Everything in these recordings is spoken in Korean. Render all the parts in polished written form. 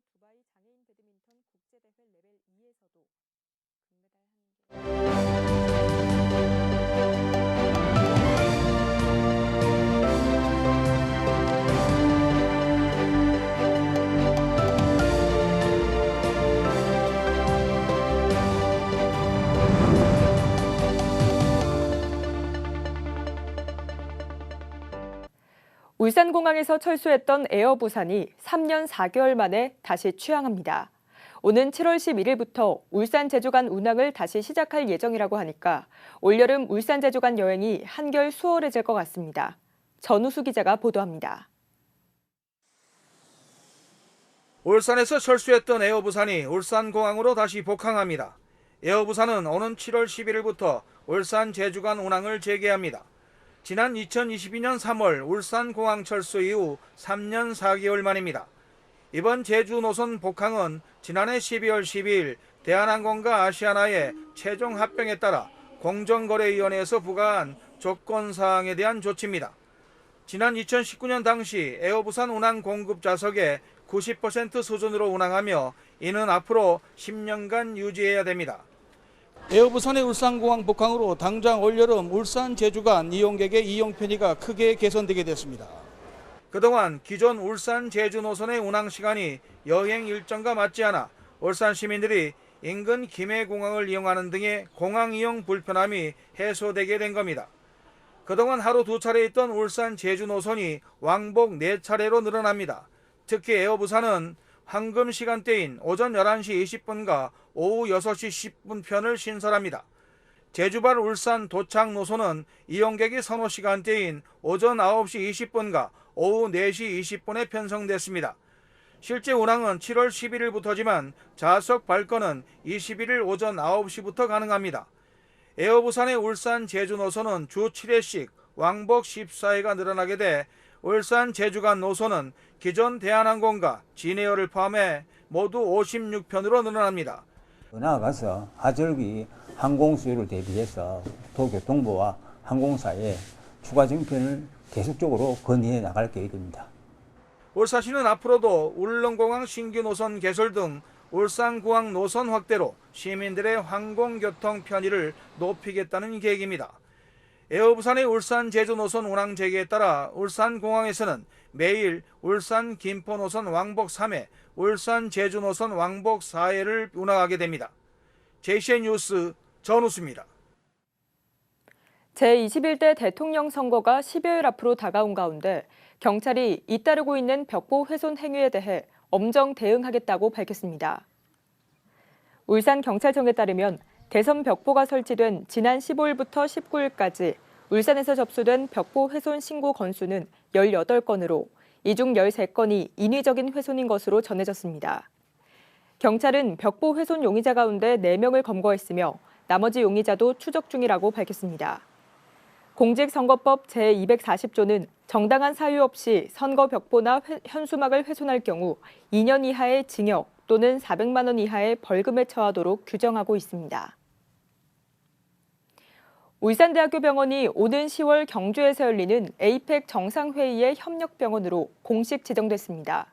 두바이 장애인 배드민턴 국제대회 레벨 2에서도 금메달 한 개. 울산공항에서 철수했던 에어부산이 3년 4개월 만에 다시 취항합니다. 오는 7월 11일부터 울산 제주 간 운항을 다시 시작할 예정이라고 하니까 올여름 울산 제주 간 여행이 한결 수월해질 것 같습니다. 전우수 기자가 보도합니다. 울산에서 철수했던 에어부산이 울산공항으로 다시 복항합니다. 에어부산은 오는 7월 11일부터 울산 제주 간 운항을 재개합니다. 지난 2022년 3월 울산공항 철수 이후 3년 4개월 만입니다. 이번 제주 노선 복항은 지난해 12월 12일 대한항공과 아시아나의 최종 합병에 따라 공정거래위원회에서 부과한 조건사항에 대한 조치입니다. 지난 2019년 당시 에어부산 운항 공급 좌석의 90% 수준으로 운항하며 이는 앞으로 10년간 유지해야 됩니다. 에어부산의 울산공항 복항으로 당장 올여름 울산 제주 간 이용객의 이용 편의가 크게 개선되게 됐습니다. 그동안 기존 울산 제주 노선의 운항 시간이 여행 일정과 맞지 않아 울산 시민들이 인근 김해공항을 이용하는 등의 공항 이용 불편함이 해소되게 된 겁니다. 그동안 하루 2차례 있던 울산 제주 노선이 왕복 4차례로 늘어납니다. 특히 에어부산은 황금 시간대인 오전 11시 20분과 오후 6시 10분 편을 신설합니다. 제주발 울산 도착 노선은 이용객이 선호 시간대인 오전 9시 20분과 오후 4시 20분에 편성됐습니다. 실제 운항은 7월 11일부터지만 좌석 발권은 21일 오전 9시부터 가능합니다. 에어부산의 울산 제주 노선은 주 7회씩 왕복 14회가 늘어나게 돼 울산 제주 간 노선은 기존 대한항공과 진에어를 포함해 모두 56편으로 늘어납니다. 나아가서 하절기 항공 수요를 대비해서 도교통부와 항공사에 추가 정편을 계속적으로 건의해 나갈 계획입니다. 울산시는 앞으로도 울릉공항 신규 노선 개설 등 울산공항 노선 확대로 시민들의 항공교통 편의를 높이겠다는 계획입니다. 에어부산의 울산 제주 노선 운항 재개에 따라 울산공항에서는 매일 울산 김포 노선 왕복 3회, 울산 제주 노선 왕복 4회를 운항하게 됩니다. JCN 뉴스 전우수입니다. 제21대 대통령 선거가 10여일 앞으로 다가온 가운데 경찰이 잇따르고 있는 벽보 훼손 행위에 대해 엄정 대응하겠다고 밝혔습니다. 울산경찰청에 따르면 대선 벽보가 설치된 지난 15일부터 19일까지 울산에서 접수된 벽보 훼손 신고 건수는 18건으로 이 중 13건이 인위적인 훼손인 것으로 전해졌습니다. 경찰은 벽보 훼손 용의자 가운데 4명을 검거했으며 나머지 용의자도 추적 중이라고 밝혔습니다. 공직선거법 제240조는 정당한 사유 없이 선거 벽보나 현수막을 훼손할 경우 2년 이하의 징역 또는 400만 원 이하의 벌금에 처하도록 규정하고 있습니다. 울산대학교 병원이 오는 10월 경주에서 열리는 에이펙 정상회의의 협력병원으로 공식 지정됐습니다.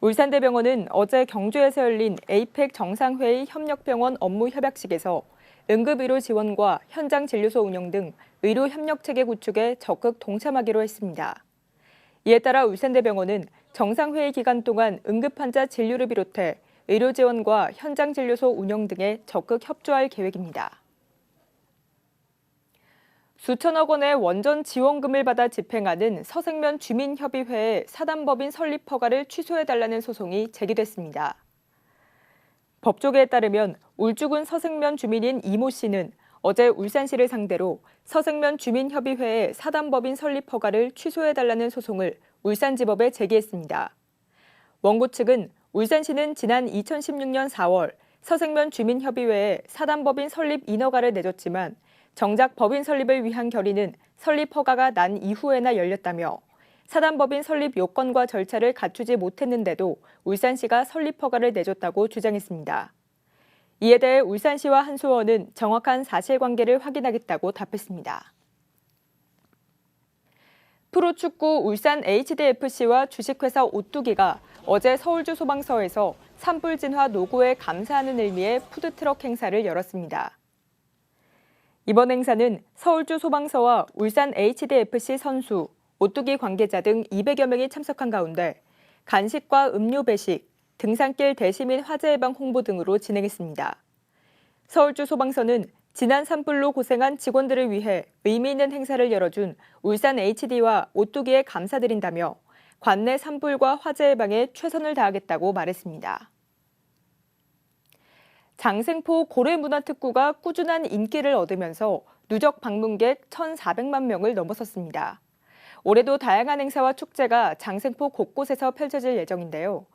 울산대병원은 어제 경주에서 열린 에이펙 정상회의 협력병원 업무 협약식에서 응급의료 지원과 현장 진료소 운영 등 의료 협력체계 구축에 적극 동참하기로 했습니다. 이에 따라 울산대병원은 정상회의 기간 동안 응급환자 진료를 비롯해 의료 지원과 현장 진료소 운영 등에 적극 협조할 계획입니다. 수천억 원의 원전 지원금을 받아 집행하는 서생면 주민협의회의 사단법인 설립 허가를 취소해달라는 소송이 제기됐습니다. 법조계에 따르면 울주군 서생면 주민인 이모 씨는 어제 울산시를 상대로 서생면 주민협의회의 사단법인 설립 허가를 취소해달라는 소송을 울산지법에 제기했습니다. 원고 측은 울산시는 지난 2016년 4월 서생면 주민협의회에 사단법인 설립 인허가를 내줬지만 정작 법인 설립을 위한 결의는 설립 허가가 난 이후에나 열렸다며 사단법인 설립 요건과 절차를 갖추지 못했는데도 울산시가 설립 허가를 내줬다고 주장했습니다. 이에 대해 울산시와 한수원은 정확한 사실관계를 확인하겠다고 답했습니다. 프로축구 울산 HDFC와 주식회사 오뚜기가 어제 서울주 소방서에서 산불 진화 노고에 감사하는 의미의 푸드트럭 행사를 열었습니다. 이번 행사는 서울주 소방서와 울산 HDFC 선수, 오뚜기 관계자 등 200여 명이 참석한 가운데 간식과 음료 배식, 등산길 대시민 화재 예방 홍보 등으로 진행했습니다. 서울주 소방서는 지난 산불로 고생한 직원들을 위해 의미 있는 행사를 열어준 울산 HD와 오뚜기에 감사드린다며 관내 산불과 화재 예방에 최선을 다하겠다고 말했습니다. 장생포 고래문화특구가 꾸준한 인기를 얻으면서 누적 방문객 1,400만 명을 넘어섰습니다. 올해도 다양한 행사와 축제가 장생포 곳곳에서 펼쳐질 예정인데요.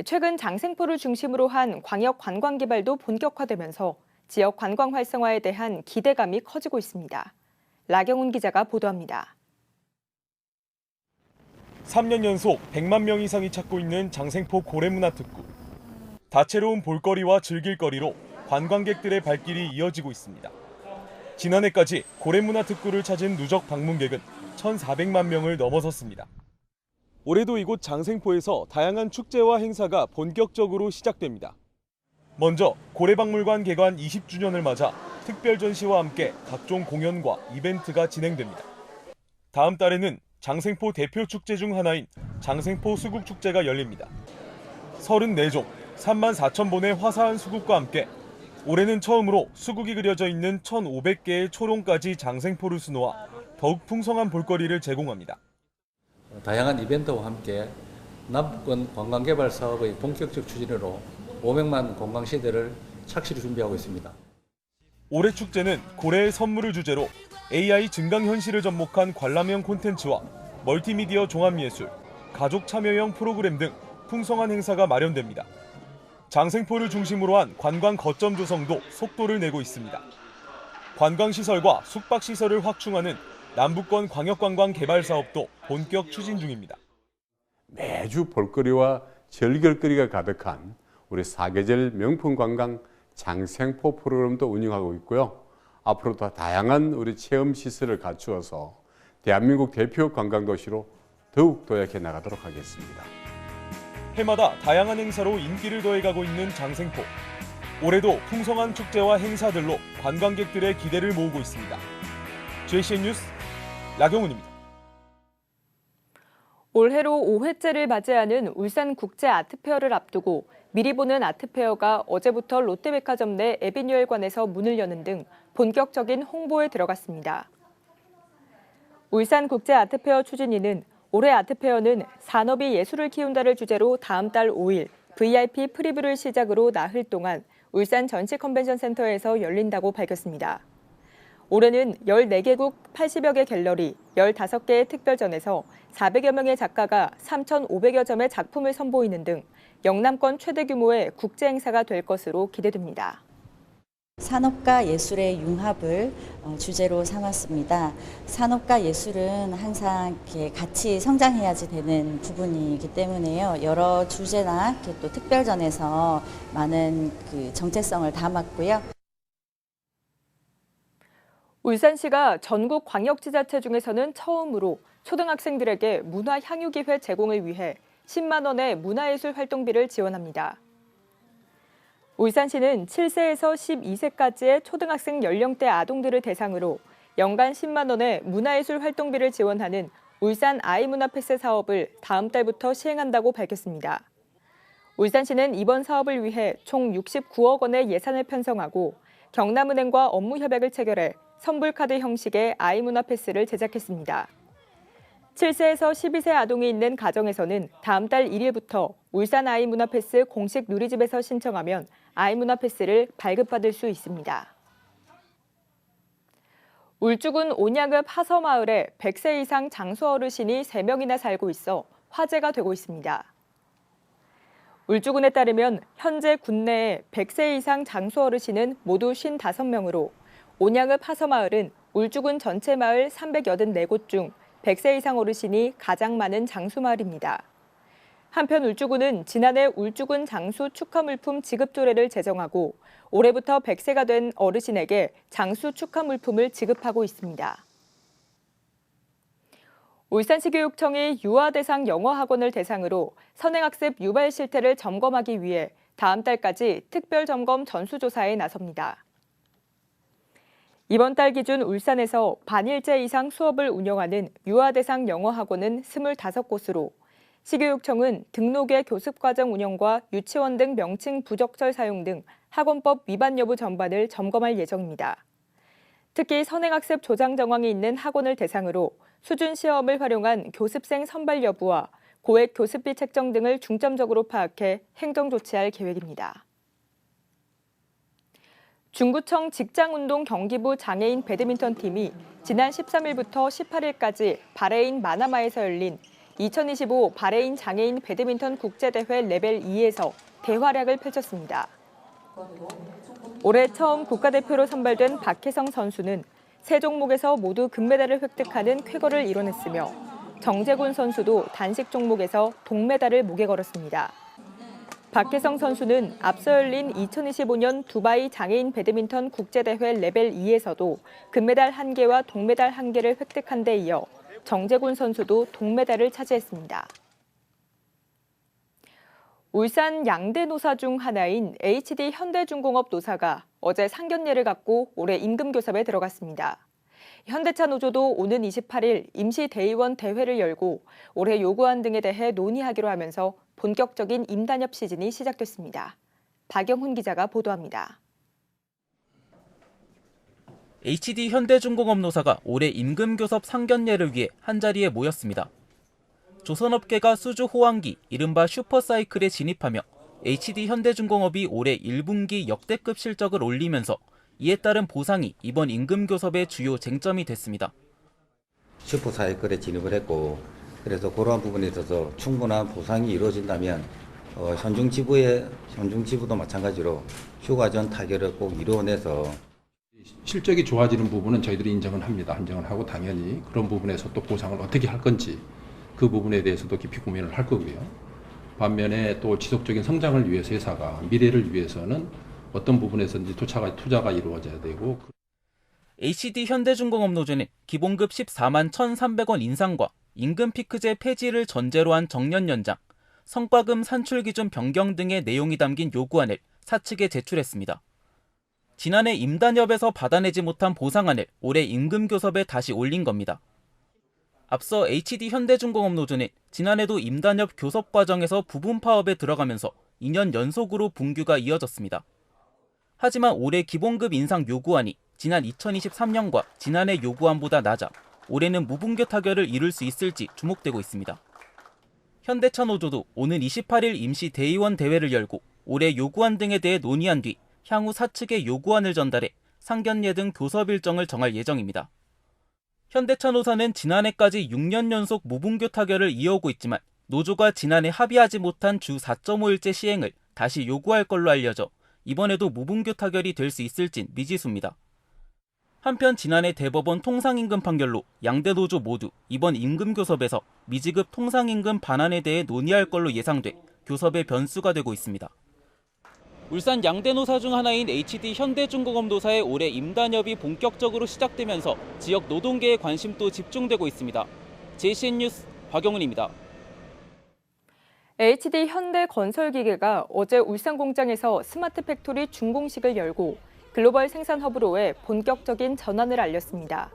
최근 장생포를 중심으로 한 광역 관광 개발도 본격화되면서 지역 관광 활성화에 대한 기대감이 커지고 있습니다. 라경훈 기자가 보도합니다. 3년 연속 100만 명 이상이 찾고 있는 장생포 고래문화특구. 다채로운 볼거리와 즐길거리로 관광객들의 발길이 이어지고 있습니다. 지난해까지 고래문화특구를 찾은 누적 방문객은 1,400만 명을 넘어섰습니다. 올해도 이곳 장생포에서 다양한 축제와 행사가 본격적으로 시작됩니다. 먼저 고래박물관 개관 20주년을 맞아 특별 전시와 함께 각종 공연과 이벤트가 진행됩니다. 다음 달에는 장생포 대표 축제 중 하나인 장생포 수국축제가 열립니다. 34종, 34,000본의 화사한 수국과 함께 올해는 처음으로 수국이 그려져 있는 1,500개의 초롱까지 장생포를 수놓아 더욱 풍성한 볼거리를 제공합니다. 다양한 이벤트와 함께 남북권 관광개발 사업의 본격적 추진으로 500만 관광시대를 착실히 준비하고 있습니다. 올해 축제는 고래의 선물을 주제로 AI 증강현실을 접목한 관람형 콘텐츠와 멀티미디어 종합예술, 가족 참여형 프로그램 등 풍성한 행사가 마련됩니다. 장생포를 중심으로 한 관광 거점 조성도 속도를 내고 있습니다. 관광시설과 숙박시설을 확충하는 남북권 광역관광 개발 사업도 본격 추진 중입니다. 매주 볼거리와 즐길거리가 가득한 우리 사계절 명품 관광 장생포 프로그램도 운영하고 있고요. 앞으로도 다양한 우리 체험 시설을 갖추어서 대한민국 대표 관광도시로 더욱 도약해 나가도록 하겠습니다. 해마다 다양한 행사로 인기를 더해가고 있는 장생포. 올해도 풍성한 축제와 행사들로 관광객들의 기대를 모으고 있습니다. JCN 뉴스 라경훈입니다. 올해로 5회째를 맞이하는 울산국제아트페어를 앞두고 미리 보는 아트페어가 어제부터 롯데백화점 내 에비뉴얼관에서 문을 여는 등 본격적인 홍보에 들어갔습니다. 울산국제아트페어 추진위는 올해 아트페어는 산업이 예술을 키운다를 주제로 다음 달 5일 VIP 프리뷰를 시작으로 나흘 동안 울산 전시컨벤션센터에서 열린다고 밝혔습니다. 올해는 14개국 80여 개 갤러리, 15개의 특별전에서 400여 명의 작가가 3,500여 점의 작품을 선보이는 등 영남권 최대 규모의 국제 행사가 될 것으로 기대됩니다. 산업과 예술의 융합을 주제로 삼았습니다. 산업과 예술은 항상 이렇게 같이 성장해야지 되는 부분이기 때문에요. 여러 주제나 또 특별전에서 많은 정체성을 담았고요. 울산시가 전국 광역지자체 중에서는 처음으로 초등학생들에게 문화 향유 기회 제공을 위해 10만 원의 문화예술 활동비를 지원합니다. 울산시는 7세에서 12세까지의 초등학생 연령대 아동들을 대상으로 연간 10만 원의 문화예술 활동비를 지원하는 울산 아이문화패스 사업을 다음 달부터 시행한다고 밝혔습니다. 울산시는 이번 사업을 위해 총 69억 원의 예산을 편성하고 경남은행과 업무 협약을 체결해 선불카드 형식의 아이문화패스를 제작했습니다. 7세에서 12세 아동이 있는 가정에서는 다음 달 1일부터 울산 아이문화패스 공식 누리집에서 신청하면 아이문화패스를 발급받을 수 있습니다. 울주군 온양읍 하서마을에 100세 이상 장수 어르신이 3명이나 살고 있어 화제가 되고 있습니다. 울주군에 따르면 현재 군내에 100세 이상 장수 어르신은 모두 55명으로 온양읍 하서마을은 울주군 전체 마을 384곳 중 100세 이상 어르신이 가장 많은 장수마을입니다. 한편 울주군은 지난해 울주군 장수 축하물품 지급 조례를 제정하고 올해부터 100세가 된 어르신에게 장수 축하물품을 지급하고 있습니다. 울산시교육청이 유아 대상 영어 학원을 대상으로 선행학습 유발 실태를 점검하기 위해 다음 달까지 특별 점검 전수조사에 나섭니다. 이번 달 기준 울산에서 반일제 이상 수업을 운영하는 유아 대상 영어 학원은 25곳으로 시교육청은 등록의 교습과정 운영과 유치원 등 명칭 부적절 사용 등 학원법 위반 여부 전반을 점검할 예정입니다. 특히 선행학습 조장 정황이 있는 학원을 대상으로 수준 시험을 활용한 교습생 선발 여부와 고액 교습비 책정 등을 중점적으로 파악해 행정 조치할 계획입니다. 중구청 직장운동 경기부 장애인 배드민턴 팀이 지난 13일부터 18일까지 바레인 마나마에서 열린 2025 바레인 장애인 배드민턴 국제대회 레벨 2에서 대활약을 펼쳤습니다. 올해 처음 국가대표로 선발된 박혜성 선수는 세 종목에서 모두 금메달을 획득하는 쾌거를 이뤄냈으며 정재곤 선수도 단식 종목에서 동메달을 목에 걸었습니다. 박혜성 선수는 앞서 열린 2025년 두바이 장애인 배드민턴 국제대회 레벨 2에서도 금메달 1개와 동메달 1개를 획득한 데 이어 정재곤 선수도 동메달을 차지했습니다. 울산 양대 노사 중 하나인 HD 현대중공업 노사가 어제 상견례를 갖고 올해 임금교섭에 들어갔습니다. 현대차 노조도 오는 28일 임시 대의원 대회를 열고 올해 요구안 등에 대해 논의하기로 하면서 본격적인 임단협 시즌이 시작됐습니다. 박영훈 기자가 보도합니다. HD 현대중공업 노사가 올해 임금교섭 상견례를 위해 한자리에 모였습니다. 조선업계가 수주 호황기, 이른바 슈퍼사이클에 진입하며 HD 현대중공업이 올해 1분기 역대급 실적을 올리면서 이에 따른 보상이 이번 임금교섭의 주요 쟁점이 됐습니다. 슈퍼사이클에 진입을 했고 그래서 그러한 부분에 있어서 충분한 보상이 이루어진다면 현중지부도 마찬가지로 휴가 전 타결을 꼭 이루어내서 실적이 좋아지는 부분은 저희들이 인정을 합니다. 인정을 하고 당연히 그런 부분에서 또 보상을 어떻게 할 건지 그 부분에 대해서도 깊이 고민을 할 거고요. 반면에 또 지속적인 성장을 위해서 회사가 미래를 위해서는 어떤 부분에서든지 투자가 이루어져야 되고. HD 현대중공업 노조는 기본급 14만 1,300원 인상과 임금 피크제 폐지를 전제로 한 정년 연장, 성과금 산출 기준 변경 등의 내용이 담긴 요구안을 사측에 제출했습니다. 지난해 임단협에서 받아내지 못한 보상안을 올해 임금교섭에 다시 올린 겁니다. 앞서 HD 현대중공업 노조는 지난해도 임단협 교섭 과정에서 부분 파업에 들어가면서 2년 연속으로 분규가 이어졌습니다. 하지만 올해 기본급 인상 요구안이 지난 2023년과 지난해 요구안보다 낮아 올해는 무분규 타결을 이룰 수 있을지 주목되고 있습니다. 현대차 노조도 오는 28일 임시 대의원 대회를 열고 올해 요구안 등에 대해 논의한 뒤 향후 사측에 요구안을 전달해 상견례 등 교섭 일정을 정할 예정입니다. 현대차 노사는 지난해까지 6년 연속 무분규 타결을 이어오고 있지만 노조가 지난해 합의하지 못한 주 4.5일제 시행을 다시 요구할 걸로 알려져 이번에도 무분규 타결이 될 수 있을진 미지수입니다. 한편 지난해 대법원 통상임금 판결로 양대 노조 모두 이번 임금교섭에서 미지급 통상임금 반환에 대해 논의할 걸로 예상돼 교섭의 변수가 되고 있습니다. 울산 양대 노사 중 하나인 HD 현대중공업 노사의 올해 임단협이 본격적으로 시작되면서 지역 노동계의 관심도 집중되고 있습니다. JCN 뉴스 박영훈입니다. HD 현대건설기계가 어제 울산 공장에서 스마트 팩토리 준공식을 열고 글로벌 생산 허브로의 본격적인 전환을 알렸습니다.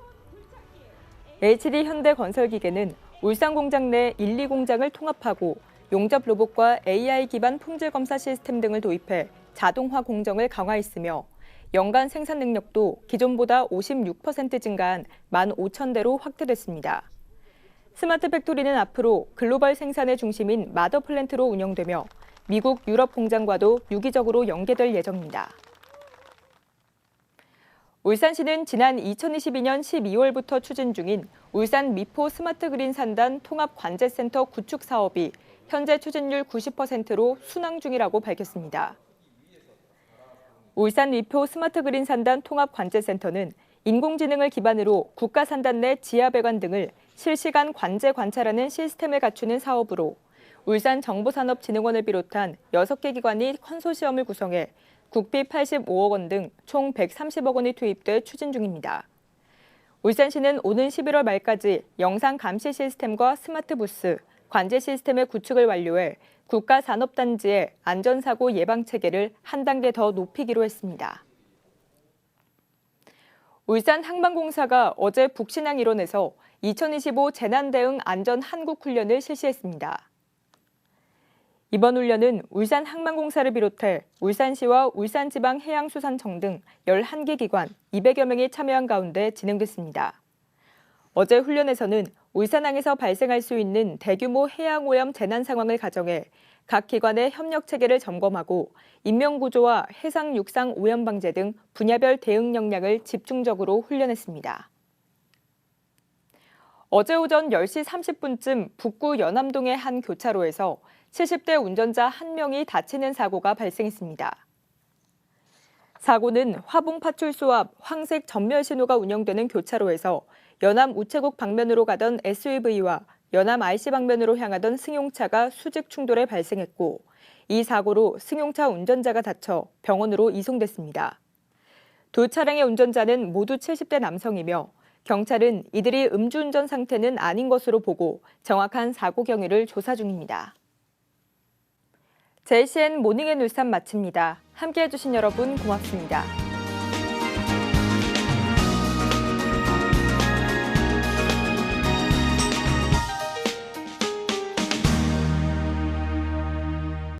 HD 현대건설기계는 울산 공장 내 1, 2공장을 통합하고 용접 로봇과 AI 기반 품질 검사 시스템 등을 도입해 자동화 공정을 강화했으며 연간 생산 능력도 기존보다 56% 증가한 15,000대로 확대됐습니다. 스마트 팩토리는 앞으로 글로벌 생산의 중심인 마더 플랜트로 운영되며 미국, 유럽 공장과도 유기적으로 연계될 예정입니다. 울산시는 지난 2022년 12월부터 추진 중인 울산 미포 스마트 그린 산단 통합 관제센터 구축 사업이 현재 추진률 90%로 순항 중이라고 밝혔습니다. 울산 미포 스마트 그린 산단 통합 관제센터는 인공지능을 기반으로 국가 산단 내 지하 배관 등을 실시간 관제 관찰하는 시스템을 갖추는 사업으로 울산정보산업진흥원을 비롯한 6개 기관이 컨소시엄을 구성해 국비 85억 원 등 총 130억 원이 투입돼 추진 중입니다. 울산시는 오는 11월 말까지 영상 감시 시스템과 스마트 부스, 관제 시스템의 구축을 완료해 국가산업단지의 안전사고 예방 체계를 한 단계 더 높이기로 했습니다. 울산 항만공사가 어제 북신항 일원에서 2025 재난대응 안전 한국훈련을 실시했습니다. 이번 훈련은 울산 항만공사를 비롯해 울산시와 울산지방해양수산청 등 11개 기관 200여 명이 참여한 가운데 진행됐습니다. 어제 훈련에서는 울산항에서 발생할 수 있는 대규모 해양오염 재난 상황을 가정해 각 기관의 협력 체계를 점검하고 인명구조와 해상 육상 오염 방제 등 분야별 대응 역량을 집중적으로 훈련했습니다. 어제 오전 10시 30분쯤 북구 연암동의 한 교차로에서 70대 운전자 1명이 다치는 사고가 발생했습니다. 사고는 화봉파출소 앞 황색 전멸 신호가 운영되는 교차로에서 연암 우체국 방면으로 가던 SUV와 연암 RC 방면으로 향하던 승용차가 수직 충돌에 발생했고 이 사고로 승용차 운전자가 다쳐 병원으로 이송됐습니다. 두 차량의 운전자는 모두 70대 남성이며 경찰은 이들이 음주운전 상태는 아닌 것으로 보고 정확한 사고 경위를 조사 중입니다. JCN 모닝앤 울산 마칩니다. 함께해 주신 여러분 고맙습니다.